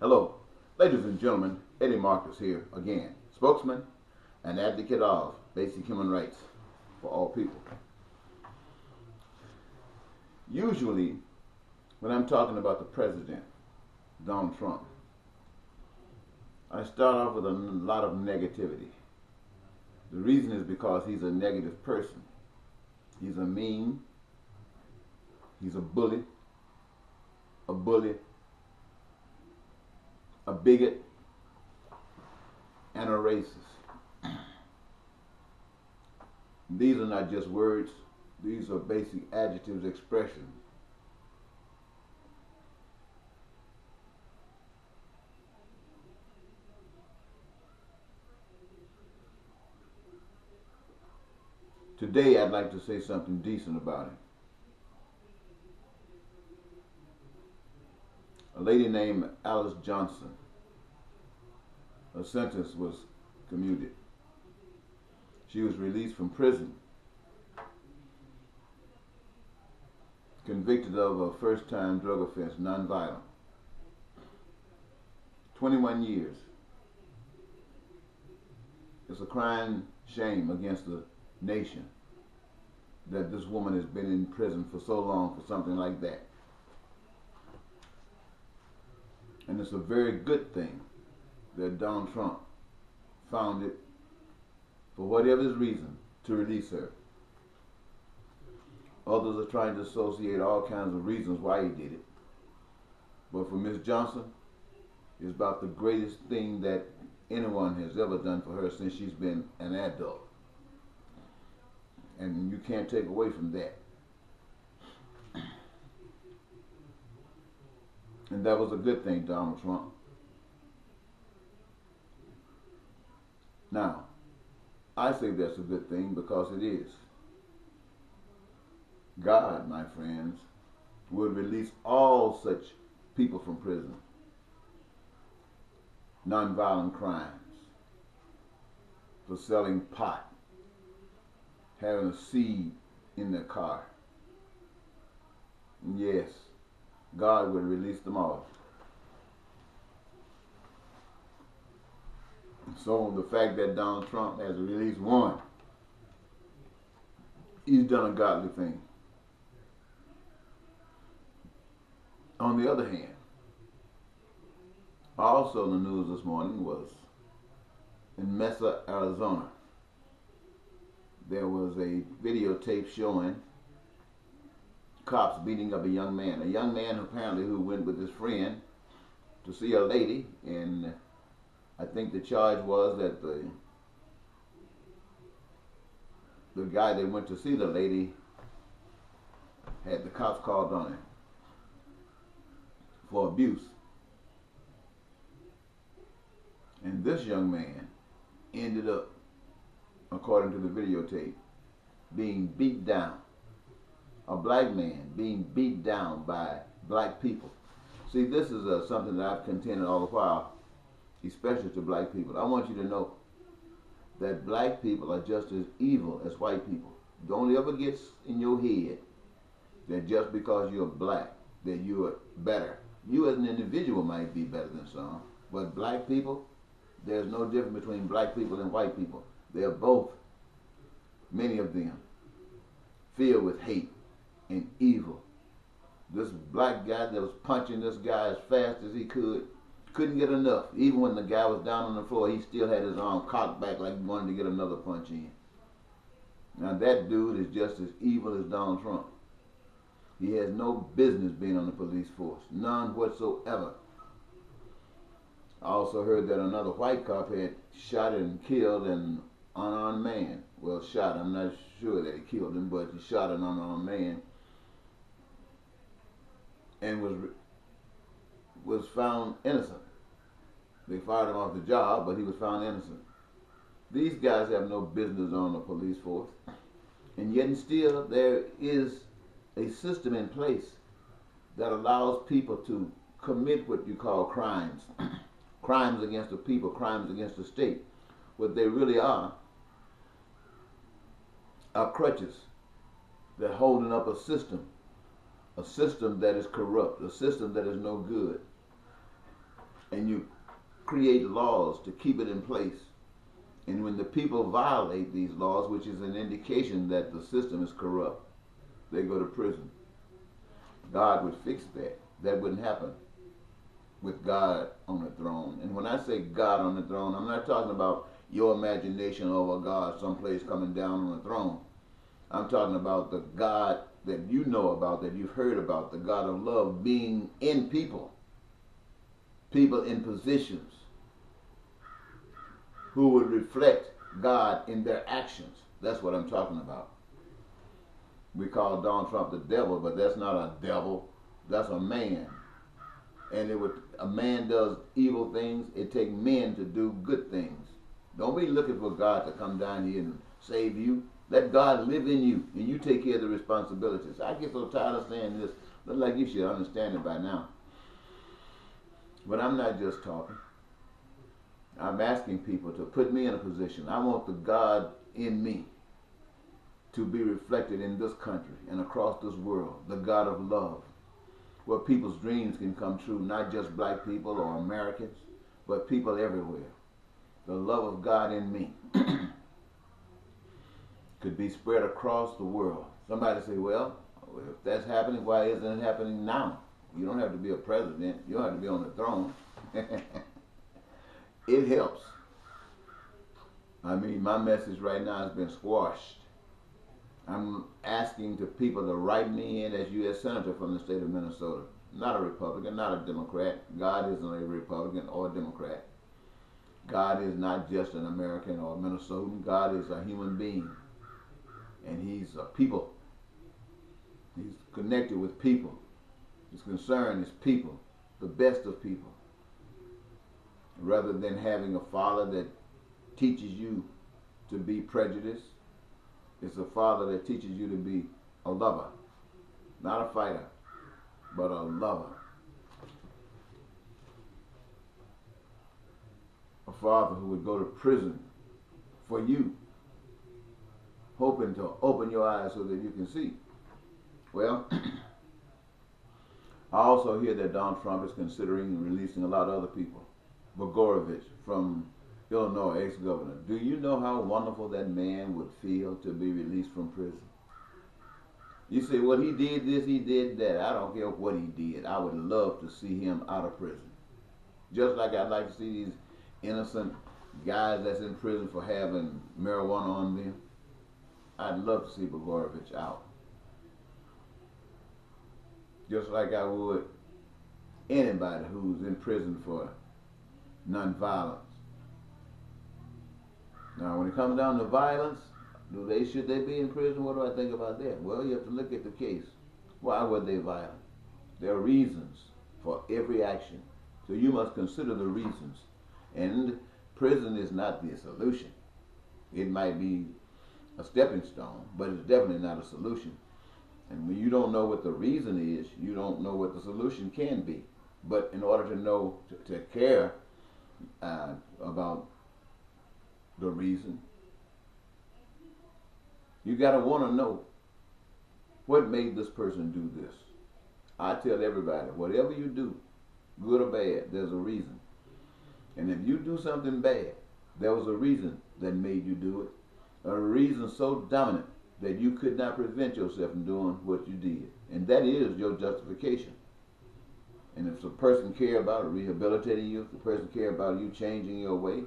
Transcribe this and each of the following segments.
Hello, ladies and gentlemen, Eddie Marcus here again, spokesman and advocate of basic human rights for all people. Usually, when I'm talking about the president, Donald Trump, I start off with a lot of negativity. The reason is because he's a negative person. He's a mean, he's a bully, a bigot, and a racist. These are not just words, these are basic adjectives, expressions. Today I'd like to say something decent about him. A lady named Alice Johnson, her sentence was commuted. She was released from prison, convicted of a first-time drug offense, nonviolent. 21 years. It's a crying shame against the nation that this woman has been in prison for so long for something like that. And it's a very good thing that Donald Trump found it, for whatever his reason, to release her. Others are trying to associate all kinds of reasons why he did it. But for Miss Johnson, it's about the greatest thing that anyone has ever done for her since she's been an adult. And you can't take away from that. And that was a good thing, Donald Trump. Now, I say that's a good thing because it is. God, my friends, will release all such people from prison. Nonviolent crimes, for selling pot, having a seed in their car. And yes, God will release them all. So the fact that Donald Trump has released one, he's done a godly thing. On the other hand, also in the news this morning was in Mesa, Arizona. There was a videotape showing cops beating up a young man apparently who went with his friend to see a lady, and I think the charge was that the guy that went to see the lady had the cops called on him for abuse. And this young man ended up, according to the videotape, being beat down. A black man being beat down by black people. See, this is something that I've contended all the while, especially to black people. I want you to know that black people are just as evil as white people. Don't ever get in your head that just because you're black, that you're better. You as an individual might be better than some, but black people, there's no difference between black people and white people. They're both, many of them, filled with hate and evil. This black guy that was punching this guy as fast as he couldn't get enough. Even when the guy was down on the floor, he still had his arm cocked back like he wanted to get another punch in. Now that dude is just as evil as Donald Trump. He has no business being on the police force. None whatsoever. I also heard that another white cop had shot and killed an unarmed man. Well, shot, I'm not sure that he killed him, but he shot an unarmed man and was found innocent. They fired him off the job, but he was found innocent. These guys have no business on the police force. And yet and still there is a system in place that allows people to commit what you call crimes. Crimes against the people, crimes against the state. What they really are crutches. They're holding up a system that is corrupt, a system that is no good. and you create laws to keep it in place. And when the people violate these laws, which is an indication that the system is corrupt, they go to prison. God would fix that. That wouldn't happen with God on the throne. And when I say God on the throne, I'm not talking about your imagination of a God someplace coming down on the throne. I'm talking about the God that you know about, that you've heard about, the God of love being in people, people in positions who would reflect God in their actions. That's what I'm talking about. We call Donald Trump the devil, but that's not a devil. That's a man. And a man does evil things. It takes men to do good things. Don't be looking for God to come down here and save you. Let God live in you, and you take care of the responsibilities. I get so tired of saying this. Look like you should understand it by now. But I'm not just talking. I'm asking people to put me in a position. I want the God in me to be reflected in this country and across this world. The God of love, where people's dreams can come true, not just black people or Americans, but people everywhere. The love of God in me could be spread across the world. Somebody say, well, if that's happening, why isn't it happening now? You don't have to be a president. You don't have to be on the throne. It helps. I mean, my message right now has been squashed. I'm asking the people to write me in as U.S. Senator from the state of Minnesota. Not a Republican, not a Democrat. God isn't a Republican or a Democrat. God is not just an American or a Minnesotan. God is a human being. And he's a people. He's connected with people. His concern is people, the best of people. Rather than having a father that teaches you to be prejudiced, it's a father that teaches you to be a lover. Not a fighter, but a lover. A father who would go to prison for you, hoping to open your eyes so that you can see. Well, I also hear that Donald Trump is considering releasing a lot of other people. Blagojevich from Illinois, ex-governor. Do you know how wonderful that man would feel to be released from prison? You say, well, he did this, he did that. I don't care what he did. I would love to see him out of prison. Just like I'd like to see these innocent guys that's in prison for having marijuana on them. I'd love to see Blagojevich out. Just like I would anybody who's in prison for nonviolence. Now, when it comes down to violence, should they be in prison? What do I think about that? Well, you have to look at the case. Why were they violent? There are reasons for every action. So you must consider the reasons. And prison is not the solution. It might be a stepping stone, but it's definitely not a solution. And when you don't know what the reason is, you don't know what the solution can be. But in order to know, to care about the reason, you got to want to know what made this person do this. I tell everybody, whatever you do, good or bad, there's a reason. And if you do something bad, there was a reason that made you do it. A reason so dominant that you could not prevent yourself from doing what you did. And that is your justification. And if the person care about rehabilitating you, if the person care about you changing your way,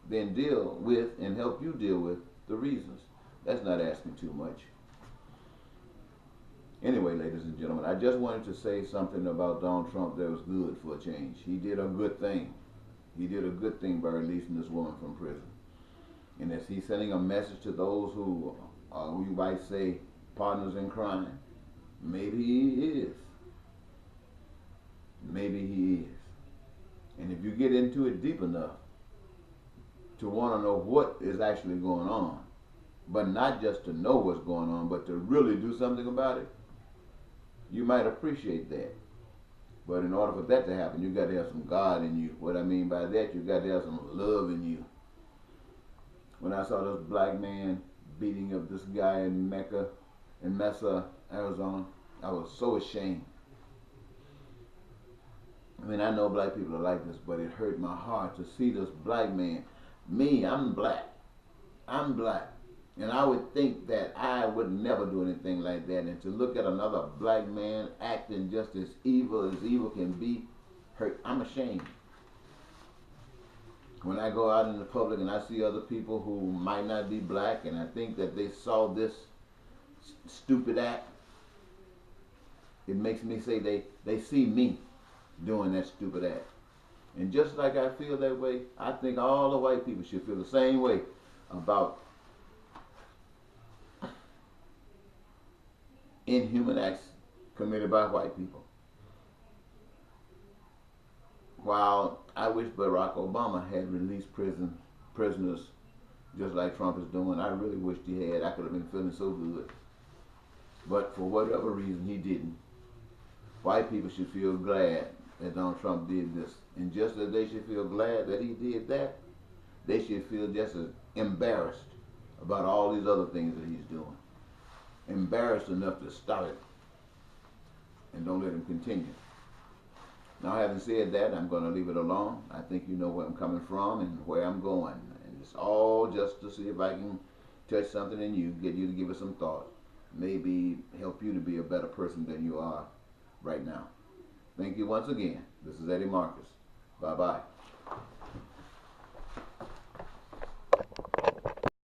then deal with and help you deal with the reasons. That's not asking too much. Anyway, ladies and gentlemen, I just wanted to say something about Donald Trump that was good for a change. He did a good thing. He did a good thing by releasing this woman from prison. And as he's sending a message to those who you might say partners in crime, maybe he is. Maybe he is. And if you get into it deep enough to want to know what is actually going on, but not just to know what's going on, but to really do something about it, you might appreciate that. But in order for that to happen, you got to have some God in you. What I mean by that, you got to have some love in you. When I saw this black man beating up this guy in Mesa, Arizona, I was so ashamed. I mean, I know black people are like this, but it hurt my heart to see this black man. Me, I'm black. I'm black. And I would think that I would never do anything like that. And to look at another black man acting just as evil can be, hurt. I'm ashamed. When I go out in the public and I see other people who might not be black and I think that they saw this stupid act, it makes me say they see me doing that stupid act. And just like I feel that way, I think all the white people should feel the same way about inhuman acts committed by white people. While I wish Barack Obama had released prisoners just like Trump is doing, I really wished he had. I could have been feeling so good. But for whatever reason, he didn't. White people should feel glad that Donald Trump did this. And just as they should feel glad that he did that, they should feel just as embarrassed about all these other things that he's doing. Embarrassed enough to stop it and don't let him continue. Now, having said that, I'm going to leave it alone. I think you know where I'm coming from and where I'm going. And it's all just to see if I can touch something in you, get you to give it some thought, maybe help you to be a better person than you are right now. Thank you once again. This is Eddie Marcus. Bye-bye.